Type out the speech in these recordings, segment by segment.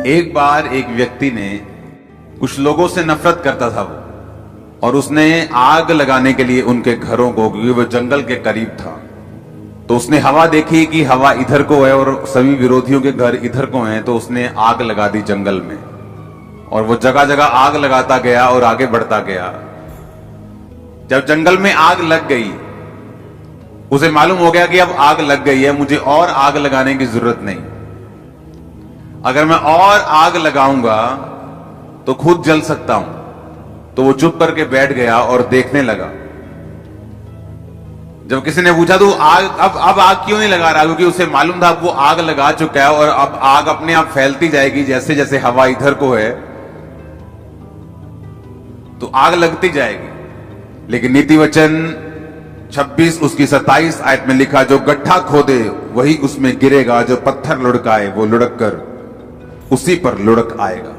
एक बार एक व्यक्ति ने कुछ लोगों से नफरत करता था वो, और उसने आग लगाने के लिए उनके घरों को, क्योंकि वो जंगल के करीब था, तो उसने हवा देखी कि हवा इधर को है और सभी विरोधियों के घर इधर को हैं, तो उसने आग लगा दी जंगल में। और वो जगह जगह आग लगाता गया और आगे बढ़ता गया। जब जंगल में आग लग गई, उसे मालूम हो गया कि अब आग लग गई है, मुझे और आग लगाने की जरूरत नहीं। अगर मैं और आग लगाऊंगा तो खुद जल सकता हूं। तो वो चुप करके बैठ गया और देखने लगा। जब किसी ने पूछा तो अब आग क्यों नहीं लगा रहा, क्योंकि उसे मालूम था वो आग लगा चुका है और अब आग अपने आप फैलती जाएगी, जैसे जैसे हवा इधर को है तो आग लगती जाएगी। लेकिन नीति वचन 26 उसकी 27 आयत में लिखा, जो गड्ढा खोदे वही उसमें गिरेगा, जो पत्थर लुढ़काए वो लुढ़क कर उसी पर लुढ़क आएगा।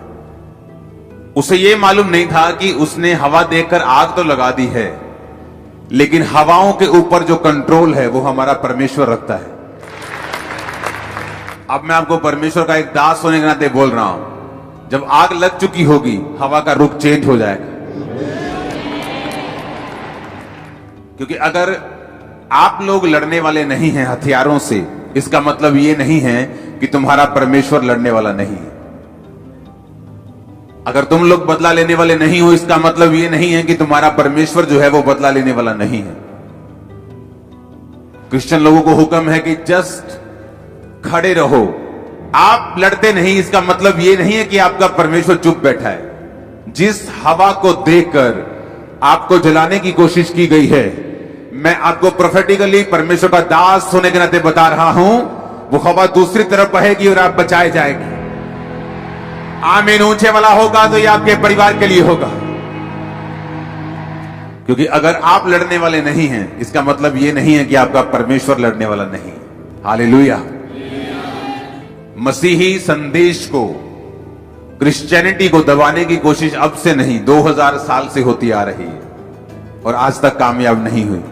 उसे यह मालूम नहीं था कि उसने हवा देखकर आग तो लगा दी है, लेकिन हवाओं के ऊपर जो कंट्रोल है वो हमारा परमेश्वर रखता है। अब मैं आपको परमेश्वर का एक दास होने के नाते बोल रहा हूं, जब आग लग चुकी होगी हवा का रुख चेंज हो जाएगा। क्योंकि अगर आप लोग लड़ने वाले नहीं हैं हथियारों से, इसका मतलब यह नहीं है कि तुम्हारा परमेश्वर लड़ने वाला नहीं है। अगर तुम लोग बदला लेने वाले नहीं हो, इसका मतलब यह नहीं है कि तुम्हारा परमेश्वर जो है वो बदला लेने वाला नहीं है। क्रिश्चियन लोगों को हुक्म है कि जस्ट खड़े रहो। आप लड़ते नहीं, इसका मतलब यह नहीं है कि आपका परमेश्वर चुप बैठा है। जिस हवा को देखकर आपको जलाने की कोशिश की गई है, मैं आपको प्रोफेटिकली परमेश्वर का दास होने के नाते बता रहा हूं, वो हवा दूसरी तरफ बहेगी और आप बचाए जाएंगे। आमीन ऊंचे वाला होगा तो ये आपके परिवार के लिए होगा। क्योंकि अगर आप लड़ने वाले नहीं हैं, इसका मतलब ये नहीं है कि आपका परमेश्वर लड़ने वाला नहीं। हालेलुया। मसीही संदेश को, क्रिश्चियनिटी को दबाने की कोशिश अब से नहीं, 2000 साल से होती आ रही है और आज तक कामयाब नहीं हुई।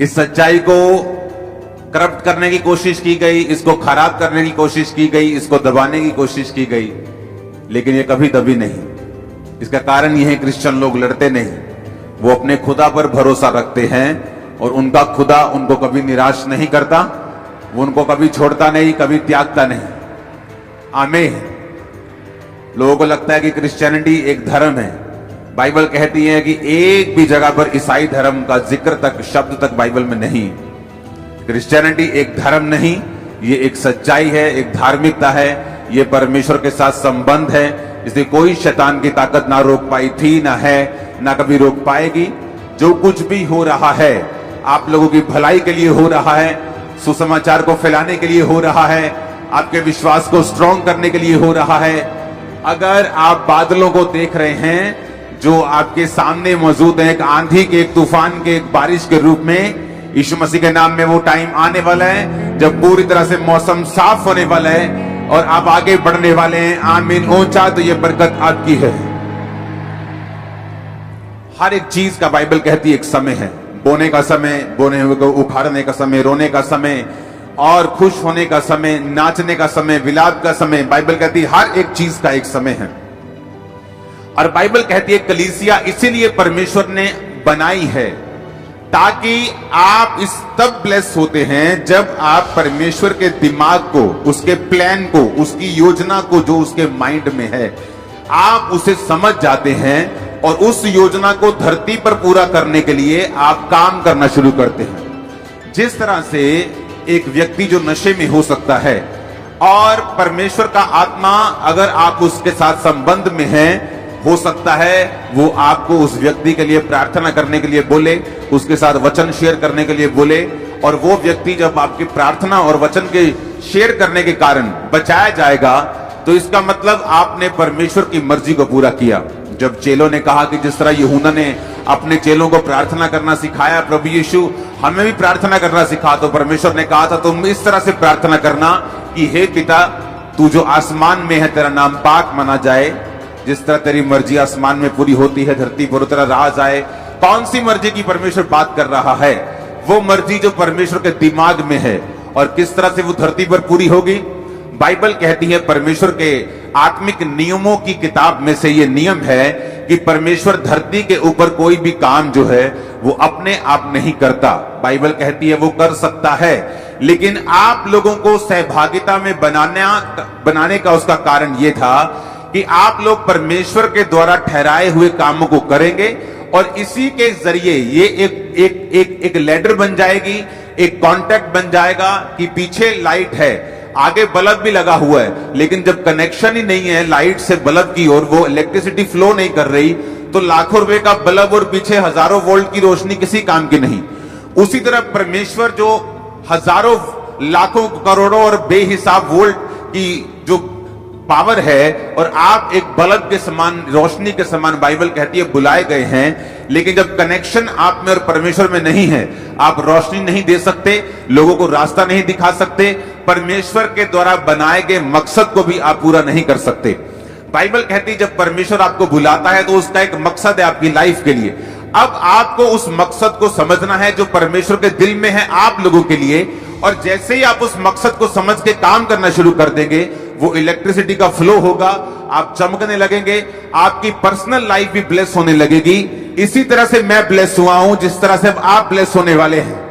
इस सच्चाई को करप्ट करने की कोशिश की गई, इसको खराब करने की कोशिश की गई, इसको दबाने की कोशिश की गई, लेकिन ये कभी दबी नहीं। इसका कारण यह है क्रिश्चियन लोग लड़ते नहीं, वो अपने खुदा पर भरोसा रखते हैं और उनका खुदा उनको कभी निराश नहीं करता, वो उनको कभी छोड़ता नहीं, कभी त्यागता नहीं। आमीन। लोगों को लगता है कि क्रिश्चियनिटी एक धर्म है। बाइबल कहती है कि एक भी जगह पर ईसाई धर्म का जिक्र तक, शब्द तक बाइबल में नहीं। क्रिश्चियनिटी एक धर्म नहीं, ये एक सच्चाई है, एक धार्मिकता है, ये परमेश्वर के साथ संबंध है। इसे कोई शैतान की ताकत ना रोक पाई थी, ना है, ना कभी रोक पाएगी। जो कुछ भी हो रहा है आप लोगों की भलाई के लिए हो रहा है, सुसमाचार को फैलाने के लिए हो रहा है, आपके विश्वास को स्ट्रॉन्ग करने के लिए हो रहा है। अगर आप बादलों को देख रहे हैं जो आपके सामने मौजूद है, एक आंधी के, एक तूफान के, एक बारिश के रूप में, यीशु मसीह के नाम में वो टाइम आने वाला है जब पूरी तरह से मौसम साफ होने वाला है और आप आगे बढ़ने वाले हैं। आमीन ऊंचा, तो ये बरकत आपकी है। हर एक चीज का बाइबल कहती है एक समय है। बोने का समय, बोने हुए को उखाड़ने का समय, रोने का समय और खुश होने का समय, नाचने का समय, विलाप का समय। बाइबल कहती है हर एक चीज का एक समय है। और बाइबल कहती है कलीसिया इसीलिए परमेश्वर ने बनाई है ताकि आप इस तब ब्लेस होते हैं जब आप परमेश्वर के दिमाग को, उसके प्लान को, उसकी योजना को जो उसके माइंड में है, आप उसे समझ जाते हैं और उस योजना को धरती पर पूरा करने के लिए आप काम करना शुरू करते हैं। जिस तरह से एक व्यक्ति जो नशे में हो सकता है और परमेश्वर का आत्मा अगर आप उसके साथ संबंध में हैं, हो सकता है वो आपको उस व्यक्ति के लिए प्रार्थना करने के लिए बोले, उसके साथ वचन शेयर करने के लिए बोले, और वो व्यक्ति जब आपकी प्रार्थना और वचन के शेयर करने के कारण बचाया जाएगा, तो इसका मतलब आपने परमेश्वर की मर्जी को पूरा किया। जब चेलों ने कहा कि जिस तरह यूहन्ना ने अपने चेलों को प्रार्थना करना सिखाया, प्रभु यीशु हमें भी प्रार्थना करना सिखा, तो परमेश्वर ने कहा था तुम इस तरह से प्रार्थना करना कि हे पिता, तू जो आसमान में है तेरा नाम पाक माना जाए, जिस तरह तेरी मर्जी आसमान में पूरी होती है धरती पर उस तरह राज आए। कौन सी मर्जी की परमेश्वर बात कर रहा है? वो मर्जी जो परमेश्वर के दिमाग में है और किस तरह से वो धरती पर पूरी होगी। बाइबल कहती है, परमेश्वर के आत्मिक नियमों की किताब में से ये नियम है कि परमेश्वर धरती के ऊपर कोई भी काम जो है वो अपने आप नहीं करता। बाइबल कहती है वो कर सकता है, लेकिन आप लोगों को सहभागिता में बनाने का उसका कारण ये था कि आप लोग परमेश्वर के द्वारा ठहराए हुए कामों को करेंगे और इसी के जरिए ये एक लैडर बन जाएगी, एक कॉन्टैक्ट बन जाएगा कि पीछे लाइट है, आगे बल्ब भी लगा हुआ है, लेकिन जब कनेक्शन ही नहीं है लाइट से बल्ब की ओर, वो इलेक्ट्रिसिटी फ्लो नहीं कर रही, तो लाखों रुपए का बल्ब और पीछे हजारों वोल्ट की रोशनी किसी काम की नहीं। उसी तरह परमेश्वर जो हजारों लाखों करोड़ों और बेहिसाब वोल्ट की जो पावर है और आप एक बल्ब के समान, रोशनी के समान बाइबल कहती है बुलाए गए हैं, लेकिन जब कनेक्शन आप में और परमेश्वर में नहीं है, आप रोशनी नहीं दे सकते, लोगों को रास्ता नहीं दिखा सकते, परमेश्वर के द्वारा बनाए गए मकसद को भी आप पूरा नहीं कर सकते। बाइबल कहती है जब परमेश्वर आपको बुलाता है तो उसका एक मकसद है आपकी लाइफ के लिए। अब आपको उस मकसद को समझना है जो परमेश्वर के दिल में है आप लोगों के लिए, और जैसे ही आप उस मकसद को समझ के काम करना शुरू कर देंगे, वो इलेक्ट्रिसिटी का फ्लो होगा, आप चमकने लगेंगे, आपकी पर्सनल लाइफ भी ब्लेस होने लगेगी। इसी तरह से मैं ब्लेस हुआ हूं जिस तरह से आप ब्लेस होने वाले हैं।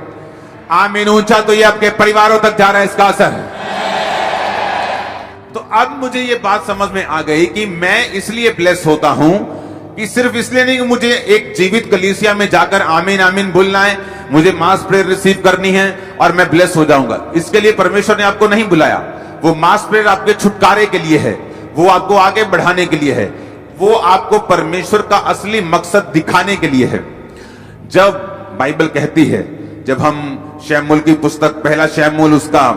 आमीन ऊंचा तो ये आपके परिवारों तक जा रहा है इसका असर। तो अब मुझे ये बात समझ में आ गई कि मैं इसलिए ब्लेस होता हूं कि सिर्फ इसलिए नहीं कि मुझे एक जीवित कलीसिया में जाकर आमीन आमीन बोलना है, मुझे मास प्रेयर रिसीव करनी है और मैं ब्लेस हो जाऊंगा। इसके लिए परमेश्वर ने आपको नहीं बुलाया। वो मास प्रेयर आपके छुटकारे के लिए है, वो आपको आगे बढ़ाने के लिए है, वो आपको परमेश्वर का असली मकसद दिखाने के लिए है। जब बाइबल कहती है, जब हम शमूएल की पुस्तक पहला शमूएल उसका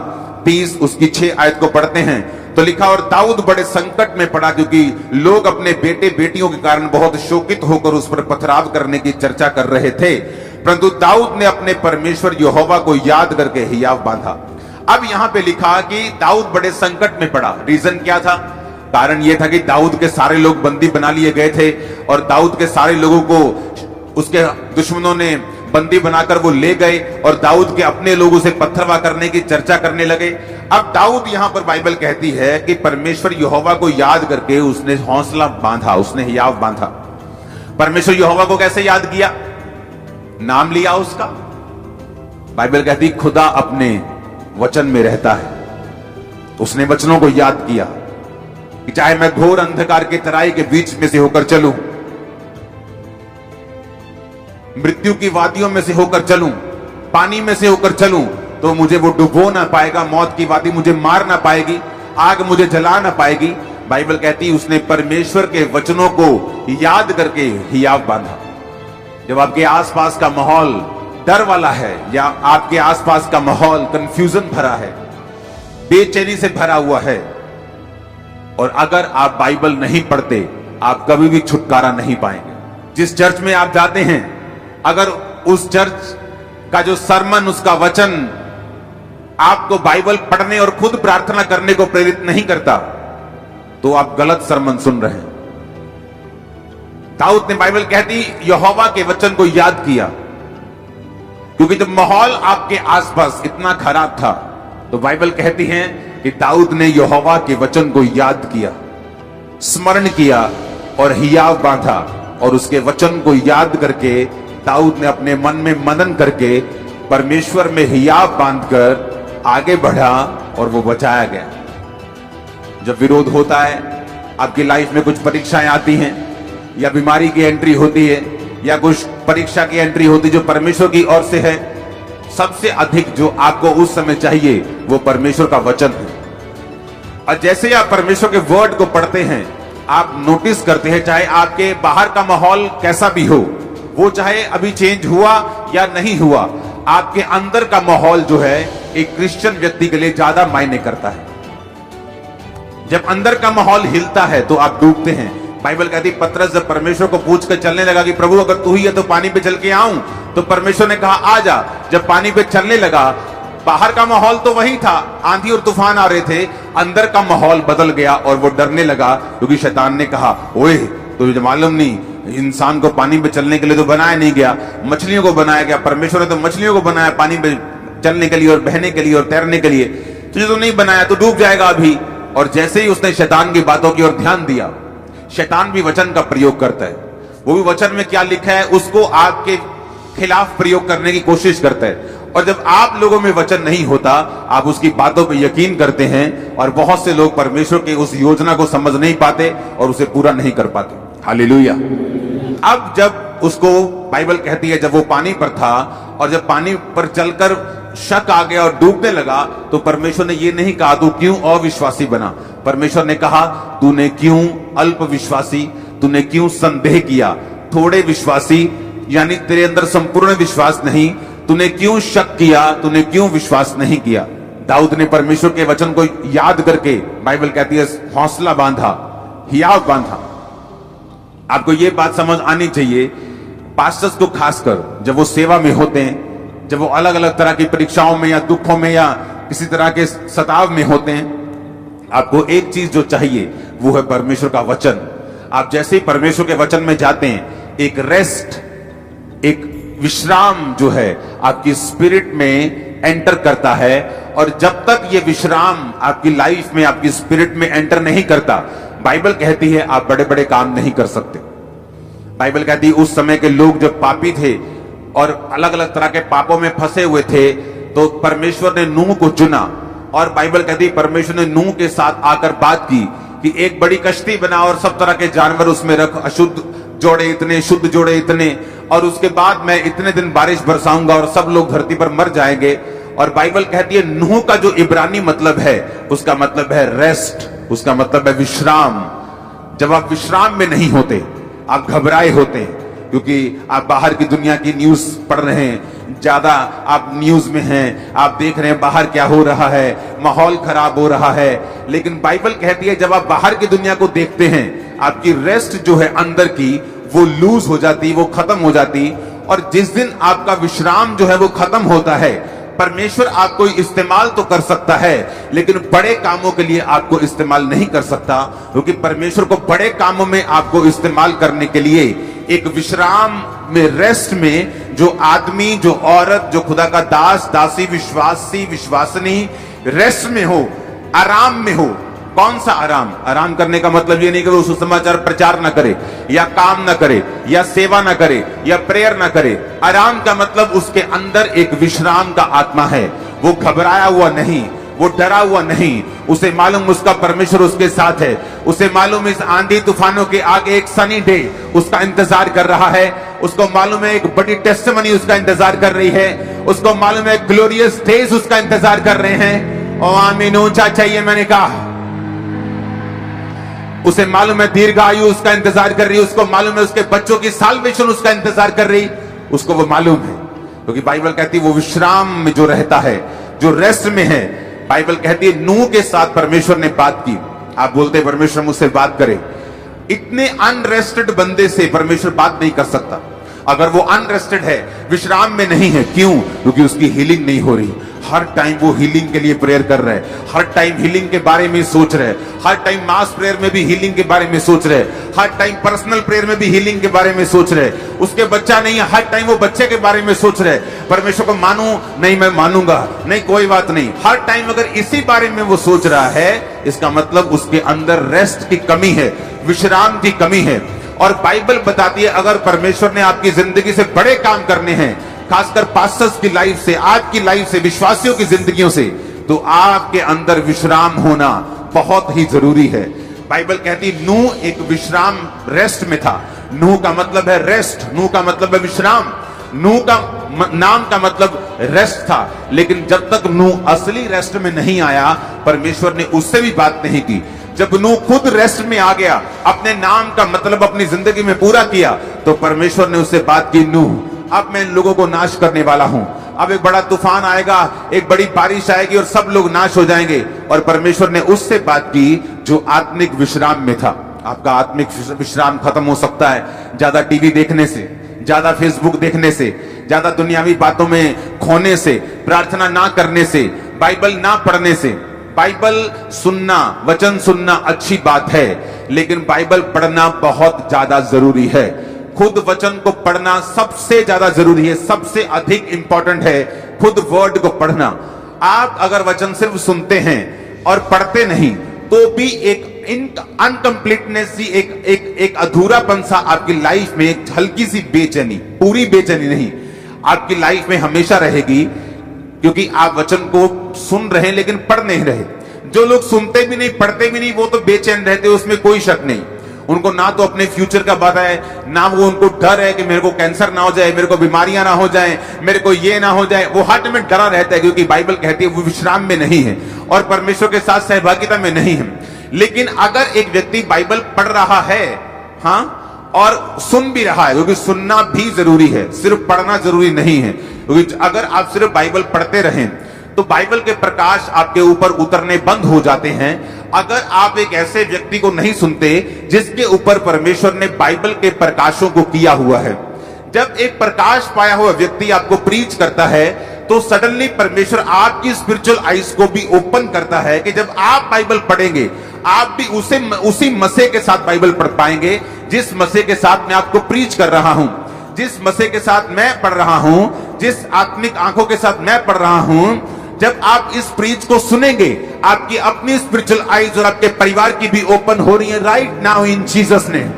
30 उसकी 6 आयत को पढ़ते हैं तो लिखा, और दाऊद बड़े संकट में पड़ा क्योंकि लोग अपने बेटे बेटियों के कारण बहुत शोकित होकर उस पर पथराव करने की चर्चा कर रहे थे, परंतु दाऊद ने अपने परमेश्वर यहोवा को याद करके हियाव बांधा। अब यहां पे लिखा कि दाऊद बड़े संकट में पड़ा। रीजन क्या था? कारण यह था कि दाऊद के सारे लोग बंदी बना लिए गए थे और दाऊद के सारे लोगों को उसके दुश्मनों ने बंदी बनाकर वो ले गए और दाऊद के अपने लोगों से पत्थरवा करने की चर्चा करने लगे। अब दाऊद यहां पर बाइबल कहती है कि परमेश्वर यहोवा को याद करके उसने हौसला बांधा, उसने हियाव बांधा। परमेश्वर यहोवा को कैसे याद किया? नाम लिया उसका। बाइबल कहती खुदा अपने वचन में रहता है, उसने वचनों को याद किया कि चाहे मैं घोर अंधकार के तराई के बीच में से होकर चलूं, मृत्यु की वादियों में से होकर चलूं, पानी में से होकर चलूं, तो मुझे वो डुबो ना पाएगा, मौत की वादी मुझे मार ना पाएगी, आग मुझे जला ना पाएगी। बाइबल कहती है उसने परमेश्वर के वचनों को याद करके हियाव बांधा। जब आपके आसपास का माहौल डर वाला है या आपके आसपास का माहौल कंफ्यूजन भरा है, बेचैनी से भरा हुआ है, और अगर आप बाइबल नहीं पढ़ते आप कभी भी छुटकारा नहीं पाएंगे। जिस चर्च में आप जाते हैं, अगर उस चर्च का जो सरमन, उसका वचन आपको बाइबल पढ़ने और खुद प्रार्थना करने को प्रेरित नहीं करता, तो आप गलत सरमन सुन रहे हैं। दाऊद ने, बाइबल कहती, यहोवा के वचन को याद किया, क्योंकि जब माहौल आपके आसपास इतना खराब था तो बाइबल कहती है कि दाऊद ने यहोवा के वचन को याद किया, स्मरण किया और हियाव बांधा, और उसके वचन को याद करके दाऊद ने अपने मन में मनन करके परमेश्वर में हियाव बांधकर आगे बढ़ा और वो बचाया गया। जब विरोध होता है, आपकी लाइफ में कुछ परीक्षाएं आती हैं या बीमारी की एंट्री होती है या कुछ परीक्षा की एंट्री होती जो परमेश्वर की ओर से है, सबसे अधिक जो आपको उस समय चाहिए वो परमेश्वर का वचन है। और जैसे आप परमेश्वर के वर्ड को पढ़ते हैं, आप नोटिस करते हैं, चाहे आपके बाहर का माहौल कैसा भी हो, वो चाहे अभी चेंज हुआ या नहीं हुआ, आपके अंदर का माहौल जो है एक क्रिश्चियन व्यक्ति के लिए ज्यादा मायने करता है। जब अंदर का माहौल हिलता है तो आप डूबते हैं। बाइबल कहती है पतरस जब परमेश्वर को पूछ कर चलने लगा कि प्रभु अगर तू ही है तो पानी पे चल के आऊं, तो परमेश्वर ने कहा आ जा। जब पानी पे चलने लगा, बाहर का माहौल तो वही था, आंधी और तूफान आ रहे थे, अंदर का माहौल बदल गया और वो डरने लगा, क्योंकि शैतान ने कहा ओए तुझे मालूम नहीं इंसान को पानी पे चलने के लिए तो बनाया नहीं गया, मछलियों को बनाया गया। परमेश्वर ने तो मछलियों को बनाया पानी पे चलने के लिए और बहने के लिए और तैरने के लिए। तुझे तो नहीं बनाया, तो डूब जाएगा अभी। और जैसे ही उसने शैतान की बातों की ओर ध्यान दिया, शैतान भी वचन का प्रयोग करता है। वो भी वचन में क्या लिखा है उसको आपके खिलाफ प्रयोग करने की कोशिश करता है। और जब आप लोगों में वचन नहीं होता, आप उसकी बातों पे यकीन करते हैं, और बहुत से लोग परमेश्वर की उस योजना को समझ नहीं पाते और उसे पूरा नहीं कर पाते। हालेलुया। अब जब उसको बाइबल कहती है, जब वो पानी पर था और जब पानी पर चलकर शक आ गया और डूबने लगा, तो परमेश्वर ने ये नहीं कहा तू क्यों अविश्वासी बना। परमेश्वर ने कहा तूने क्यों अल्प विश्वासी, तूने क्यों संदेह किया, थोड़े विश्वासी, यानी तेरे अंदर संपूर्ण विश्वास नहीं, तूने क्यों शक किया, तूने क्यों विश्वास नहीं किया। दाऊद ने परमेश्वर के वचन को याद करके, बाइबल कहती है, हौसला बांधा, हियाव बांधा। आपको यह बात समझ आनी चाहिए, पास्टर्स को खासकर जब वो सेवा में होते हैं, जब वो अलग अलग तरह की परीक्षाओं में या दुखों में या किसी तरह के सताव में होते हैं, आपको एक चीज जो चाहिए वो है परमेश्वर का वचन। आप जैसे ही परमेश्वर के वचन में जाते हैं, एक रेस्ट, एक विश्राम जो है आपकी स्पिरिट में एंटर करता है। और जब तक ये विश्राम आपकी लाइफ में, आपकी स्पिरिट में एंटर नहीं करता, बाइबल कहती है आप बड़े बड़े काम नहीं कर सकते। बाइबल कहती है उस समय के लोग जब पापी थे और अलग अलग तरह के पापों में फंसे हुए थे, तो परमेश्वर ने नूह को चुना। और बाइबल कहती है परमेश्वर ने नूह के साथ आकर बात की कि एक बड़ी कश्ती बना और सब तरह के जानवर उसमें रख, अशुद्ध जोड़े इतने, शुद्ध जोड़े इतने, और उसके बाद मैं इतने दिन बारिश बरसाऊंगा और सब लोग धरती पर मर जाएंगे। और बाइबल कहती है नूह का जो इब्रानी मतलब है, उसका मतलब है रेस्ट, उसका मतलब है विश्राम। जब आप विश्राम में नहीं होते, आप घबराए होते हैं, क्योंकि आप बाहर की दुनिया की न्यूज पढ़ रहे हैं, ज्यादा आप न्यूज में हैं, आप देख रहे हैं बाहर क्या हो रहा है, माहौल खराब हो रहा है। लेकिन बाइबल कहती है जब आप बाहर की दुनिया को देखते हैं, आपकी रेस्ट जो है अंदर की, वो लूज हो जाती, वो खत्म हो जाती। और जिस दिन आपका विश्राम जो है वो खत्म होता है, परमेश्वर आपको इस्तेमाल तो कर सकता है, लेकिन बड़े कामों के लिए आपको इस्तेमाल नहीं कर सकता, क्योंकि परमेश्वर को बड़े कामों में आपको इस्तेमाल करने के लिए एक विश्राम में, रेस्ट में, जो आदमी, जो औरत, जो खुदा का दास, दासी, विश्वासी, विश्वासनी रेस्ट में हो, आराम में हो। कौन सा आराम? आराम करने का मतलब ये नहीं कि वो सुसमाचार प्रचार ना करे, या काम ना करे, या सेवा ना करे, या प्रेयर ना करे। आराम का मतलब उसके अंदर एक विश्राम का आत्मा है। वो घबराया हुआ नहीं, वो डरा हुआ नहीं, उसे मालूम उसका परमेश्वर उसके साथ है। उसे मालूम इस आंधी तूफानों के आगे एक सनी डे उसका इंतजार कर रहा है। उसको मालूम है एक बड़ी टेस्टिमनी उसका इंतजार कर रही है। उसको मालूम है ग्लोरियस डेज उसका इंतजार कर रहे हैं। ओ आमीन, ऊंचा चाहिए मैंने कहा। उसे मालूम है दीर्घायु उसका इंतजार कर रही है। उसको मालूम है उसके बच्चों की साल्वेशन उसका इंतजार कर रही, उसको वो मालूम है, क्योंकि बाइबल कहती है वो विश्राम में जो रहता है, जो रेस्ट में है। बाइबल कहती है नूह के साथ परमेश्वर ने बात की। आप बोलते हैं परमेश्वर मुझसे बात करे, इतने अनरेस्टेड बंदे से परमेश्वर बात नहीं कर सकता अगर वो अनरेस्टेड है, विश्राम में नहीं है। क्यों? क्योंकि उसकी हीलिंग नहीं हो रही। हर टाइम वो हीलिंग के लिए प्रेयर कर रहे हैं, हर टाइम हीलिंग के बारे में सोच रहे हैं, हर टाइम मास प्रेयर में भी हीलिंग के बारे में सोच रहे हैं, हर टाइम पर्सनल प्रेयर में भी हीलिंग के बारे में सोच रहे हैं। उसके बच्चा नहीं है, हर टाइम वो बच्चे के बारे में सोच रहे हैं। परमेश्वर को मानूं नहीं, मैं मानूंगा नहीं, कोई बात नहीं। हर टाइम अगर इसी बारे में वो सोच रहा है, इसका मतलब उसके अंदर रेस्ट की कमी है, विश्राम की कमी है। और बाइबल बताती है अगर परमेश्वर ने आपकी जिंदगी से बड़े काम करने हैं, खासकर पास्टर्स की लाइफ से, आपकी लाइफ से, विश्वासियों की जिंदगियों से, तो आपके अंदर विश्राम होना बहुत ही जरूरी है। बाइबल कहती नूह एक विश्राम, रेस्ट में था। नूह का मतलब है रेस्ट, नूह का मतलब है विश्राम। नूह का नाम का मतलब रेस्ट था। लेकिन जब तक नूह असली रेस्ट में नहीं आया, परमेश्वर ने उससे भी बात नहीं की। जब नूह खुद रेस्ट में आ गया, अपने नाम का मतलब अपनी जिंदगी में पूरा किया, तो परमेश्वर ने उससे बात की, नूह अब मैं इन लोगों को नाश करने वाला हूं। अब एक बड़ा तूफान आएगा, एक बड़ी बारिश आएगी और सब लोग नाश हो जाएंगे। और परमेश्वर ने उससे बात की जो आत्मिक विश्राम में था। आपका आत्मिक विश्राम खत्म हो सकता है ज्यादा टीवी देखने से, ज्यादा फेसबुक देखने से, ज्यादा दुनियावी बातों में खोने से, प्रार्थना ना करने से, बाइबल ना पढ़ने से। बाइबल सुनना, वचन सुनना अच्छी बात है, लेकिन बाइबल पढ़ना बहुत ज्यादा जरूरी है। खुद वचन को पढ़ना सबसे ज्यादा जरूरी है, सबसे अधिक इंपॉर्टेंट है खुद वर्ड को पढ़ना। आप अगर वचन सिर्फ सुनते हैं और पढ़ते नहीं तो भी एक अनकंप्लीटनेस सी, एक अधूरापन सा आपकी लाइफ में, एक हल्की सी बेचैनी, पूरी बेचैनी नहीं, आपकी लाइफ में हमेशा रहेगी, क्योंकि आप वचन को सुन रहे हैं लेकिन पढ़ नहीं रहे। जो लोग सुनते भी नहीं पढ़ते भी नहीं वो तो बेचैन रहते, उसमें कोई शक नहीं। उनको ना तो अपने फ्यूचर का पता है, ना वो उनको डर है कि मेरे को कैंसर ना हो जाए, मेरे को बीमारियां ना हो जाए, मेरे को ये ना हो जाए। वो हर में डरा रहता है, क्योंकि बाइबल कहती है वो विश्राम में नहीं है और परमेश्वर के साथ सहभागिता में नहीं है। लेकिन अगर एक व्यक्ति बाइबल पढ़ रहा है, हाँ, और सुन भी रहा है, क्योंकि सुनना भी जरूरी है, सिर्फ पढ़ना जरूरी नहीं है। क्योंकि अगर आप सिर्फ बाइबल पढ़ते रहें तो बाइबल के प्रकाश आपके ऊपर उतरने बंद हो जाते हैं। अगर आप एक ऐसे व्यक्ति को नहीं सुनते जिसके ऊपर परमेश्वर ने बाइबल के प्रकाशों को किया हुआ है, जब एक प्रकाश पाया हुआ व्यक्ति आपको प्रीच करता है तो सडनली परमेश्वर आपकी स्पिरिचुअल आईज को भी ओपन करता है कि जब आप बाइबल पढ़ेंगे आप भी उसी मसीह के साथ बाइबल पढ़ पाएंगे जिस मसीह के साथ मैं आपको प्रीच कर रहा हूं, जिस मसीह के साथ मैं पढ़ रहा हूं, जिस आत्मिक आंखों के साथ मैं पढ़ रहा हूं। जब आप इस प्रीच को सुनेंगे आपकी अपनी स्पिरिचुअल आईज और आपके परिवार की भी ओपन हो रही है right now in Jesus name.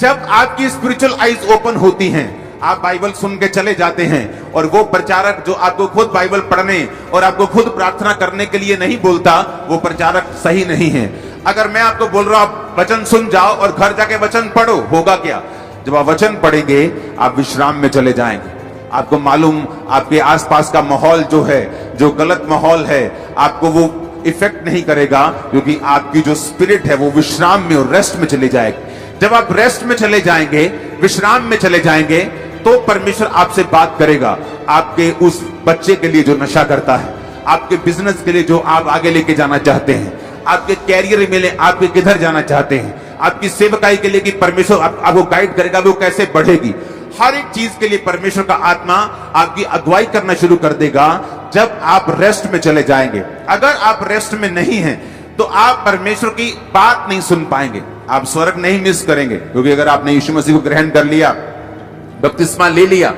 जब आपकी स्पिरिचुअल आईज ओपन होती हैं, आप बाइबल सुन के चले जाते हैं और वो प्रचारक जो आपको खुद बाइबल पढ़ने और आपको खुद प्रार्थना करने के लिए नहीं बोलता, वो प्रचारक सही नहीं है। अगर मैं आपको बोल रहा हूं आप वचन सुन जाओ और घर जाके वचन पढ़ो, होगा क्या? जब आप वचन पढ़ेंगे आप विश्राम में चले जाएंगे। आपको मालूम आपके आसपास का माहौल जो है, जो गलत माहौल है, आपको वो इफेक्ट नहीं करेगा, क्योंकि आपकी जो स्पिरिट है वो विश्राम में और रेस्ट में चले जाएगी। जब आप रेस्ट में चले जाएंगे, विश्राम में चले जाएंगे, तो परमेश्वर आपसे बात करेगा। आपके उस बच्चे के लिए जो नशा करता है, आपके बिजनेस के लिए जो आप आगे लेके जाना चाहते हैं, आपके कैरियर में आपके किधर जाना चाहते हैं, आपकी सेवकाई के लिए कि परमेश्वर आपको गाइड करेगा वो कैसे बढ़ेगी, हर एक चीज के लिए परमेश्वर का आत्मा आपकी अगुवाई करना शुरू कर देगा जब आप रेस्ट में चले जाएंगे। अगर आप रेस्ट में नहीं हैं तो आप परमेश्वर की बात नहीं सुन पाएंगे, आप स्वर्ग नहीं मिस करेंगे। क्योंकि अगर आपने यीशु मसीह को ग्रहण कर लिया, बपतिस्मा ले लिया,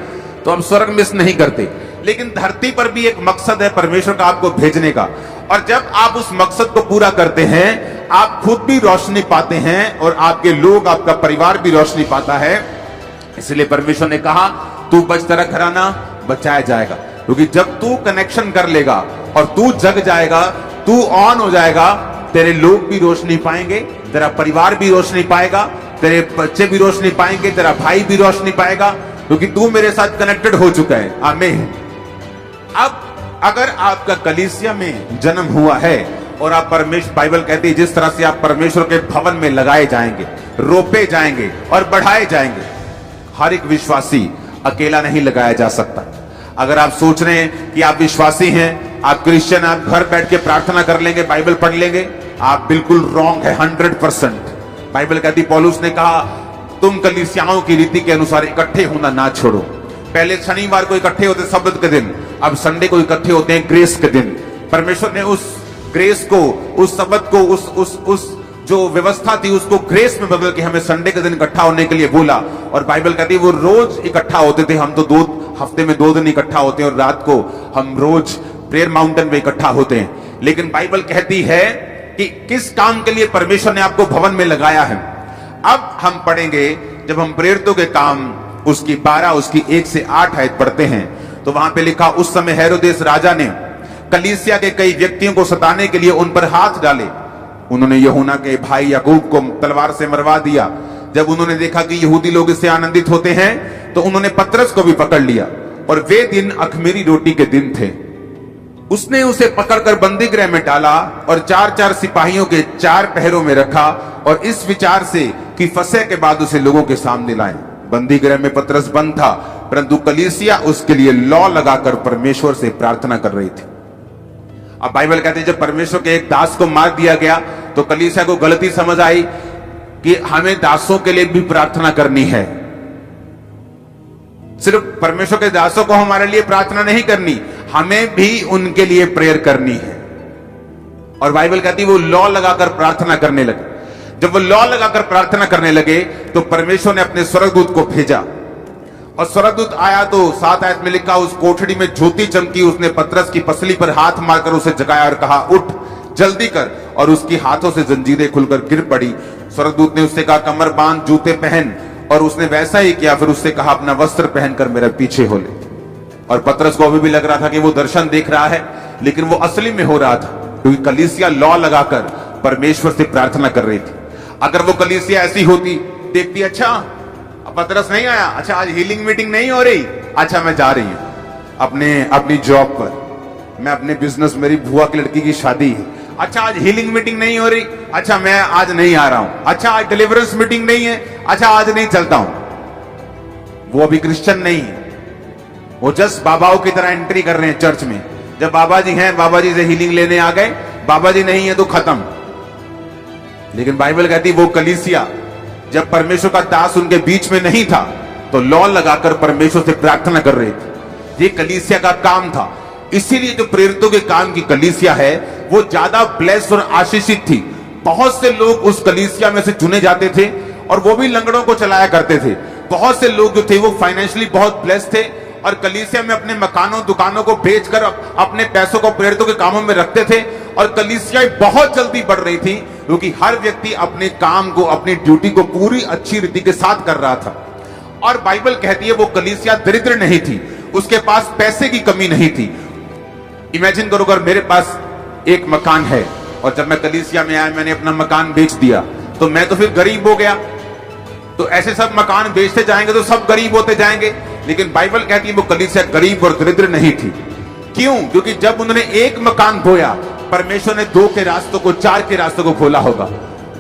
तो आप स्वर्ग मिस नहीं करते। लेकिन धरती पर भी एक मकसद है परमेश्वर का आपको भेजने का, और जब आप उस मकसद को पूरा करते हैं आप खुद भी रोशनी पाते हैं और आपके लोग, आपका परिवार भी रोशनी पाता है। इसलिए परमेश्वर ने कहा तू बच तेरा घराना बचाया जाएगा। क्योंकि जब तू कनेक्शन कर लेगा और तू जग जाएगा, तू ऑन हो जाएगा, तेरे लोग भी रोशनी पाएंगे, तेरा परिवार भी रोशनी पाएगा, तेरे बच्चे भी रोशनी पाएंगे, तेरा भाई भी रोशनी पाएगा, क्योंकि तू मेरे साथ कनेक्टेड हो चुका है। आमीन। अब अगर आपका कलीसिया में जन्म हुआ है और आप परमेश्वर, बाइबल कहती है जिस तरह से आप परमेश्वर के भवन में लगाए जाएंगे, रोपे जाएंगे और बढ़ाए जाएंगे। हर एक विश्वासी अकेला नहीं लगाया जा सकता। अगर आप सोच रहे हैं कि आप विश्वासी हैं, आप क्रिश्चियन, आप घर बैठ के प्रार्थना कर लेंगे, बाइबल पढ़ लेंगे, आप बिल्कुल रॉन्ग है 100%। बाइबल कहती, पौलुस ने कहा तुम कलीसियाओं की रीति के अनुसार इकट्ठे होना ना छोड़ो। पहले शनिवार को इकट्ठे होते सब्त के दिन, अब संडे को इकट्ठे होते हैं ग्रेस के दिन। परमेश्वर ने उस ग्रेस को, उस सब्त को, उस जो व्यवस्था थी उसको ग्रेस में बदल के हमें संडे के दिन इकट्ठा होने के लिए बोला। और बाइबल कहती है वो रोज इकट्ठा होते थे, हम तो हफ्ते में 2 दिन इकट्ठा होते हैं और रात को हम रोज प्रेयर माउंटेन पे इकट्ठा होते हैं। लेकिन बाइबल कहती है कि किस काम के लिए परमेश्वर ने आपको भवन में लगाया है। अब हम पढ़ेंगे, जब हम प्रेरितों के काम उसकी 12 उसकी 1 से 8 आयत पढ़ते हैं तो वहां पे लिखा, उस समय हेरोदेस राजा ने कलीसिया के कई व्यक्तियों को सताने के लिए उन पर हाथ डाले। उन्होंने यूहन्ना के भाई याकूब को तलवार से मरवा दिया। जब उन्होंने देखा कि यहूदी लोग इससे आनंदित होते हैं तो उन्होंने पतरस को भी पकड़ लिया, और वे दिन अख़मीरी रोटी के दिन थे। उसने उसे पकड़कर बंदी गृह में डाला और 4-4 सिपाहियों के 4 पहरों में रखा, और इस विचार से कि फसह के बाद उसे लोगों के सामने लाए। बंदी गृह में पतरस बंद था, परंतु कलीसिया उसके लिए लौ लगाकर परमेश्वर से प्रार्थना कर रही थी। अब बाइबल कहते हैं जब परमेश्वर के एक दास को मार दिया गया तो कलीसिया को गलती समझ आई कि हमें दासों के लिए भी प्रार्थना करनी है। सिर्फ परमेश्वर के दासों को हमारे लिए प्रार्थना नहीं करनी, हमें भी उनके लिए प्रेयर करनी है। और बाइबल कहती है वो लॉ लगाकर प्रार्थना करने लगे। जब वो लॉ लगाकर प्रार्थना करने लगे तो परमेश्वर ने अपने स्वर्गदूत को भेजा, और स्वर्गदूत आया तो 7 आयत में लिखा, उस कोठरी में ज्योति चमकी, उसने पतरस की पसली पर हाथ मारकर उसे जगाया और कहा, उठ जल्दी कर, और उसकी हाथों से जंजीरें खुलकर गिर पड़ी। स्वर्गदूत ने उससे कहा, कमर बांध, जूते पहन, और उसने वैसा ही किया। फिर उससे कहा, अपना वस्त्र पहनकर मेरे पीछे हो ले। और पतरस को अभी भी लग रहा था कि वो दर्शन देख रहा है, लेकिन वो असली में हो रहा था, क्योंकि कलीसिया लॉ लगाकर परमेश्वर से प्रार्थना कर रही थी। अगर वो कलीसिया ऐसी होती, देखती, अच्छा पतरस नहीं आया, अच्छा आज हीलिंग मीटिंग नहीं हो रही, अच्छा मैं जा रही हूं अपनी जॉब पर, मैं अपने बिजनेस, मेरी बुआ की लड़की की शादी है, अच्छा आज हीलिंग मीटिंग नहीं हो रही, अच्छा मैं आज नहीं आ रहा हूं, अच्छा आज डिलीवरेंस मीटिंग नहीं है, अच्छा आज नहीं चलता हूं। वो अभी क्रिश्चियन नहीं है, वो जस्ट बाबाओं की तरह एंट्री कर रहे हैं चर्च में। जब बाबा जी हैं, बाबा जी से हीलिंग लेने आ गए, बाबा जी नहीं है तो खत्म। लेकिन बाइबल कहती वो कलीसिया, जब परमेश्वर का दास उनके बीच में नहीं था तो लॉ लगाकर परमेश्वर से प्रार्थना कर रहे थे। ये कलीसिया का काम था। इसीलिए जो प्रेरितों के काम की कलीसिया है वो ज्यादा ब्लेस्ड और आशीषित थी। बहुत से लोग उस कलीसिया में से चुने जाते थे और वो भी लंगड़ों को चलाया करते थे। बहुत से लोग जो थे वो फाइनेंशियली बहुत ब्लेस्ड थे और कलीसिया में अपने मकानों दुकानों को बेचकर अपने पैसों को प्रेरितों के कामों में रखते थे, और कलीसियाएं बहुत जल्दी बढ़ रही थी क्योंकि हर व्यक्ति अपने काम को, अपनी ड्यूटी को पूरी अच्छी रीति के साथ कर रहा था। और बाइबल कहती है वो कलीसिया दरिद्र नहीं थी, उसके पास पैसे की कमी नहीं थी। इमेजिन करो अगर मेरे पास एक मकान है और जब मैं कलीसिया में आया मैंने अपना मकान बेच दिया तो मैं तो फिर गरीब हो गया। तो ऐसे सब मकान बेचते जाएंगे तो सब गरीब होते जाएंगे। लेकिन बाइबल कहती है वो कलीसिया गरीब और दरिद्र नहीं थी। क्यों? क्योंकि जब उन्होंने एक मकान बोया, परमेश्वर ने 2 के रास्तों को, 4 के रास्तों को खोला होगा।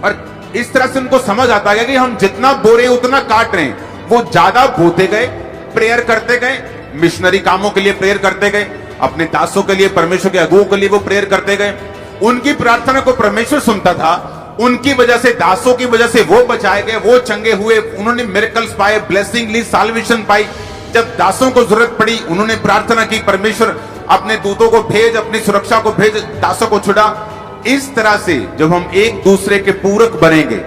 और इस तरह से उनको समझ आता है कि हम जितना बो रहे हैं उतना काट रहे हैं। वो ज्यादा बोते गए, प्रेयर करते गए, मिशनरी कामों के लिए प्रेयर करते गए, अपने दासों के लिए, परमेश्वर के अगुओं के लिए वो प्रेयर करते गए। उनकी प्रार्थना को परमेश्वर सुनता था। उनकी वजह से, दासों की वजह से वो बचाए गए, वो चंगे हुए, उन्होंने मिरेकल्स पाए, ब्लेसिंग ली, साल्वेशन पाई। जब दासों को जरूरत पड़ी उन्होंने प्रार्थना की, परमेश्वर अपने दूतों को भेज, अपनी सुरक्षा को भेज, दासों को छुड़ा। इस तरह से जब हम एक दूसरे के पूरक बनेंगे,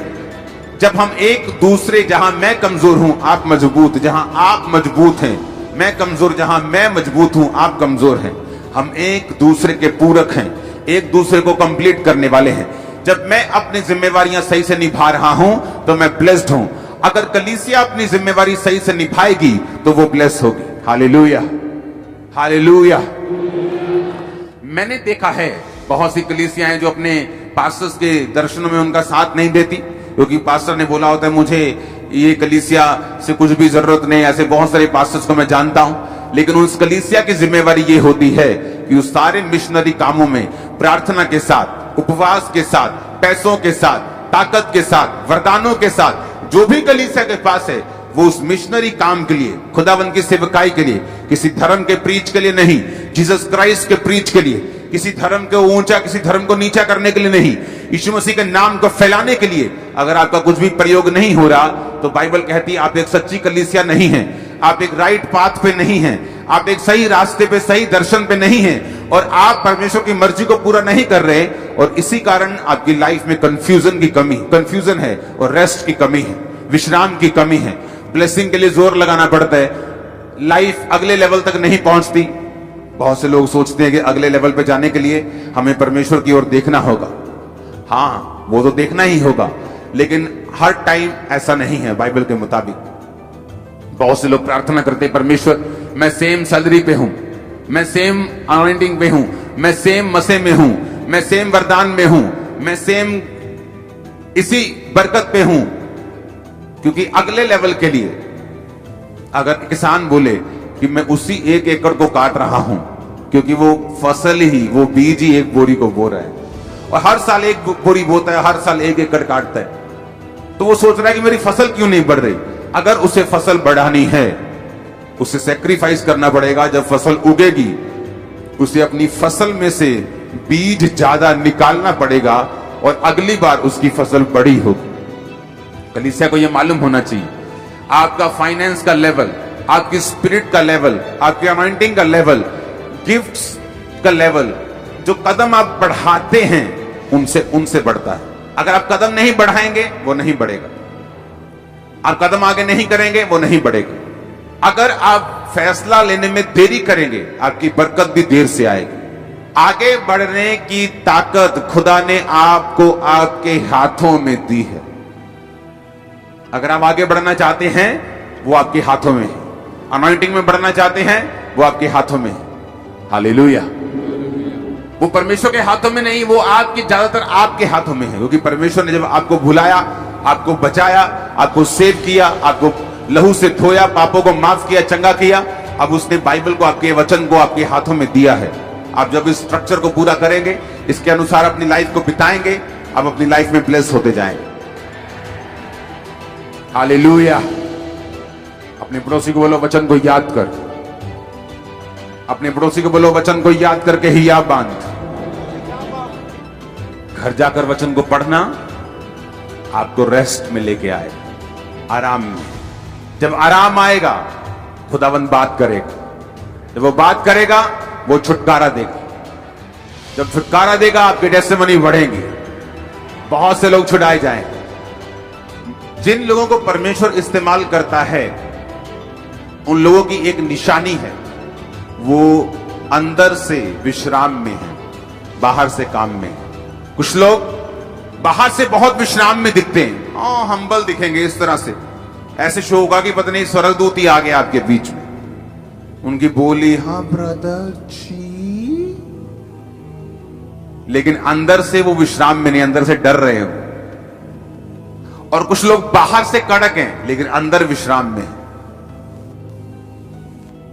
जब हम एक दूसरे, जहां मैं कमजोर हूं आप मजबूत, जहां आप मजबूत हैं मैं कमजोर, जहां मैं मजबूत हूं आप कमजोर हैं, हम एक दूसरे के पूरक हैं, एक दूसरे को कंप्लीट करने वाले हैं। जब मैं अपनी जिम्मेवारियां सही से निभा रहा हूं तो मैं ब्लेस्ड हूं। अगर कलीसिया अपनी जिम्मेवारी सही से निभाएगी तो वो ब्लेस होगी। Hallelujah, hallelujah. मैंने देखा है बहुत सी कलीसियां हैं जो अपने पास्टर्स के दर्शनों में उनका साथ नहीं देती, क्योंकि पास्टर ने बोला होता है मुझे ये कलीसिया से कुछ भी जरूरत नहीं। ऐसे बहुत सारे पास्टर्स को मैं जानता हूं, लेकिन उस कलीसिया की जिम्मेवारी ये होती है कि उस सारे मिशनरी कामों में प्रार्थना के साथ, उपवास के साथ, पैसों के साथ, ताकत के साथ, वरदानों के साथ, जो भी कलीसिया के पास है वो उस मिशनरी काम के लिए, खुदावंद की सेवकाई के लिए, किसी धर्म के प्रीच के लिए नहीं, जीसस क्राइस्ट के प्रीच के लिए, किसी धर्म को ऊंचा, किसी धर्म को नीचा करने के लिए नहीं, यीशु मसीह के नाम को फैलाने के लिए। अगर आपका कुछ भी प्रयोग नहीं हो रहा तो बाइबल कहती है आप एक सच्ची कलीसिया नहीं है, आप एक राइट पाथ पे नहीं हैं, आप एक सही रास्ते पे, सही दर्शन पे नहीं हैं, और आप परमेश्वर की मर्जी को पूरा नहीं कर रहे। और इसी कारण आपकी लाइफ में कंफ्यूजन है और रेस्ट की कमी है, विश्राम की कमी है। ब्लेसिंग के लिए जोर लगाना पड़ता है, लाइफ अगले लेवल तक नहीं पहुंचती। बहुत से लोग सोचते हैं कि अगले लेवल पे जाने के लिए हमें परमेश्वर की ओर देखना होगा। हाँ, वो तो देखना ही होगा, लेकिन हर टाइम ऐसा नहीं है बाइबल के मुताबिक। बहुत से लोग प्रार्थना करते हैं, परमेश्वर मैं सेम सैलरी पे हूं, मैं सेम अनॉइंटिंग पे हूं, मैं सेम मसे में हूं, मैं सेम वरदान में हूं, मैं सेम इसी बरकत पे हूं। क्योंकि अगले लेवल के लिए अगर किसान बोले कि मैं उसी 1 एकड़ को काट रहा हूं, क्योंकि वो फसल ही, वो बीज ही 1 बोरी को बो रहा है और हर साल 1 बोरी बोता है, हर साल 1 एकड़ काटता है, तो वो सोच रहा है कि मेरी फसल क्यों नहीं बढ़ रही। अगर उसे फसल बढ़ानी है, उसे सेक्रीफाइस करना पड़ेगा। जब फसल उगेगी उसे अपनी फसल में से बीज ज्यादा निकालना पड़ेगा और अगली बार उसकी फसल बड़ी होगी। कलीसिया को यह मालूम होना चाहिए आपका फाइनेंस का लेवल, आपकी स्पिरिट का लेवल, आपकी अनॉइंटिंग का लेवल, गिफ्ट्स का लेवल, जो कदम आप बढ़ाते हैं उनसे बढ़ता है। अगर आप कदम नहीं बढ़ाएंगे वो नहीं बढ़ेगा, आप कदम आगे नहीं करेंगे वो नहीं बढ़ेगा। अगर आप फैसला लेने में देरी करेंगे आपकी बरकत भी देर से आएगी। आगे बढ़ने की ताकत खुदा ने आपको आपके हाथों में दी है। अगर आप आगे बढ़ना चाहते हैं वो आपके हाथों में है। अनॉइंटिंग में बढ़ना चाहते हैं वो आपके हाथों में है। हालेलुया। वो परमेश्वर के हाथों में नहीं, वो आपके ज्यादातर आपके हाथों में है, क्योंकि परमेश्वर ने जब आपको भुलाया, आपको बचाया, आपको सेव किया, आपको लहू से धोया, पापों को माफ किया, चंगा किया, अब उसने बाइबल को, आपके वचन को आपके हाथों में दिया है। आप जब इस स्ट्रक्चर को पूरा करेंगे, इसके अनुसार अपनी लाइफ को बिताएंगे, आप अपनी लाइफ में ब्लेस होते जाएंगे। हालेलुया। अपने पड़ोसी को बोलो वचन को याद कर। अपने पड़ोसी को बोलो वचन को याद करके ही याद बांध। घर जाकर वचन को पढ़ना आपको रेस्ट में लेके आए, आराम में। जब आराम आएगा खुदावंद बात करेगा। जब वो बात करेगा वो छुटकारा देगा। जब छुटकारा देगा आपके टेस्टिमनी बढ़ेंगे, बहुत से लोग छुड़ाए जाएंगे। जिन लोगों को परमेश्वर इस्तेमाल करता है उन लोगों की एक निशानी है, वो अंदर से विश्राम में है, बाहर से काम में है। कुछ लोग बाहर से बहुत विश्राम में दिखते हैं, हम्बल दिखेंगे इस तरह से, ऐसे शो होगा कि पता नहीं स्वर्गदूत ही आ गया आपके बीच में। उनकी बोली हाँ ब्रदर जी, लेकिन अंदर से वो विश्राम में नहीं, अंदर से डर रहे हो। और कुछ लोग बाहर से कड़क हैं लेकिन अंदर विश्राम में है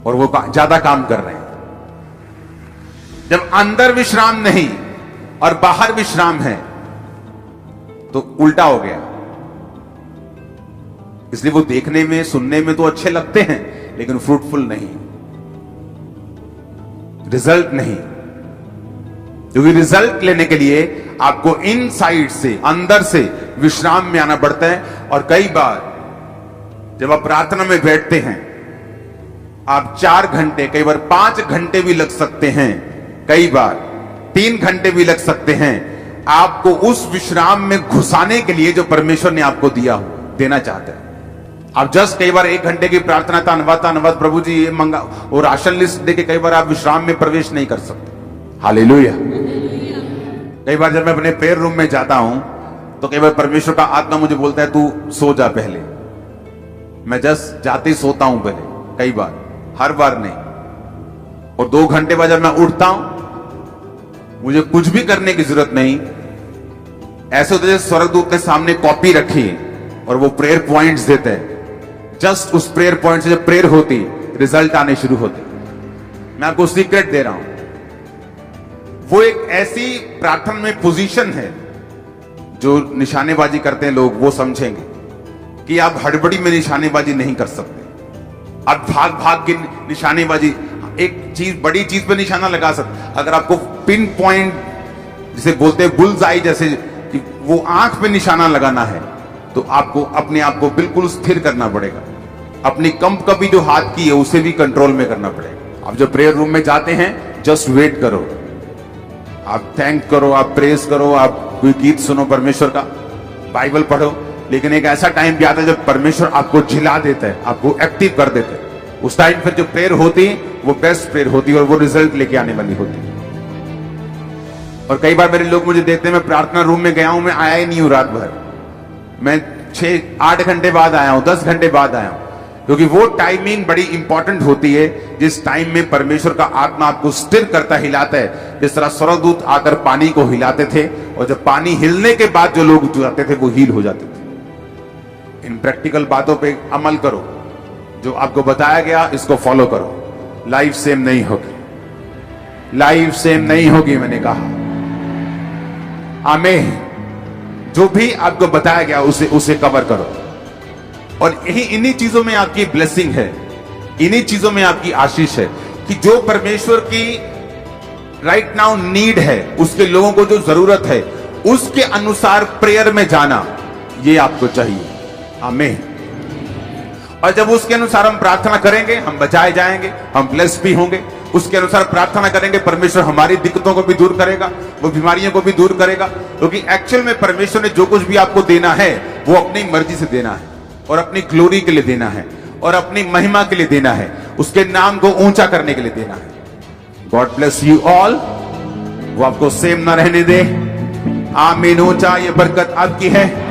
और वो ज्यादा काम कर रहे हैं। जब अंदर विश्राम नहीं और बाहर विश्राम है तो उल्टा हो गया। इसलिए वो देखने में, सुनने में तो अच्छे लगते हैं लेकिन फ्रूटफुल नहीं, रिजल्ट नहीं। क्योंकि रिजल्ट लेने के लिए आपको इनसाइड से, अंदर से विश्राम में आना पड़ता है। और कई बार जब आप प्रार्थना में बैठते हैं, आप 4 घंटे, कई बार 5 घंटे भी लग सकते हैं, कई बार 3 घंटे भी लग सकते हैं, आपको उस विश्राम में घुसाने के लिए जो परमेश्वर ने आपको दिया हो, देना चाहता है। आप जस्ट कई बार 1 घंटे की प्रार्थना, धन्यवाद प्रभु जी ये मंगा, और राशन लिस्ट देके कई बार आप विश्राम में प्रवेश नहीं कर सकते। हालेलुया। कई बार जब मैं अपने प्रेयर रूम में जाता हूं तो कई बार परमेश्वर का आत्मा मुझे बोलता है तू सो जा पहले। मैं जस्ट जाते ही सोता हूं पहले, कई बार, हर बार नहीं। और 2 घंटे बाद जब मैं उठता हूं मुझे कुछ भी करने की जरूरत नहीं। ऐसे होते जैसे स्वर्गदूत के सामने कॉपी रखी है और वो प्रेयर पॉइंट्स देते हैं। जस्ट उस प्रेयर पॉइंट से जब प्रेयर होती, रिजल्ट आने शुरू होते। मैं आपको सीक्रेट दे रहा हूं, वो एक ऐसी प्रार्थना में पोजीशन है जो निशानेबाजी करते हैं लोग, वो समझेंगे कि आप हड़बड़ी में निशानेबाजी नहीं कर सकते। आप भाग भाग की निशानेबाजी, एक चीज, बड़ी चीज पे निशाना लगा सकते। अगर आपको पिन पॉइंट जिसे बोलते हैं बुल्स आई, जैसे कि वो आंख पे निशाना लगाना है, तो आपको अपने आप को बिल्कुल स्थिर करना पड़ेगा। अपनी कंप कभी जो हाथ की है उसे भी कंट्रोल में करना पड़ेगा। आप जब प्रेयर रूम में जाते हैं जस्ट वेट करो, आप थैंक करो, आप प्रेज करो, आप कोई गीत सुनो परमेश्वर का, बाइबल पढ़ो। लेकिन एक ऐसा टाइम भी आता है जब परमेश्वर आपको झिला देता है, आपको एक्टिव कर देता है। उस टाइम फिर जो प्रेयर होती है वो बेस्ट प्रेयर होती है और वो रिजल्ट लेके आने वाली होती है। और कई बार मेरे लोग मुझे देखते हैं मैं प्रार्थना रूम में गया हूं, मैं आया ही नहीं हूं रात भर, मैं 6-8 घंटे बाद आया हूं, 10 घंटे बाद आया हूं। क्योंकि वो टाइमिंग बड़ी इंपॉर्टेंट होती है जिस टाइम में परमेश्वर का आत्मा आपको स्थिर करता, हिलाता है। जिस तरह स्वर्गदूत आकर पानी को हिलाते थे और जब पानी हिलने के बाद जो लोग जाते थे वो हील हो जाते थे। इन प्रैक्टिकल बातों पे अमल करो, जो आपको बताया गया इसको फॉलो करो। लाइफ सेम नहीं होगी, लाइफ सेम नहीं होगी, मैंने कहा। आमीन। जो भी आपको बताया गया उसे कवर करो। और यही, इन्हीं चीजों में आपकी ब्लेसिंग है, इन्हीं चीजों में आपकी आशीष है कि जो परमेश्वर की राइट नाउ नीड है, उसके लोगों को जो जरूरत है उसके अनुसार प्रेयर में जाना, ये आपको चाहिए। आमीन। और जब उसके अनुसार हम प्रार्थना करेंगे, हम बचाए जाएंगे, हम ब्लेस भी होंगे। उसके अनुसार प्रार्थना करेंगे, परमेश्वर हमारी दिक्कतों को भी दूर करेगा, वो बीमारियों को भी दूर करेगा। क्योंकि एक्चुअल में परमेश्वर ने जो कुछ भी आपको देना है वो अपनी मर्जी से देना है, और अपनी ग्लोरी के लिए देना है, और अपनी महिमा के लिए देना है, उसके नाम को ऊंचा करने के लिए देना है। God bless you all. वो आपको सेम ना रहने दे। आमीन। ऊंचा ये बरकत आपकी है।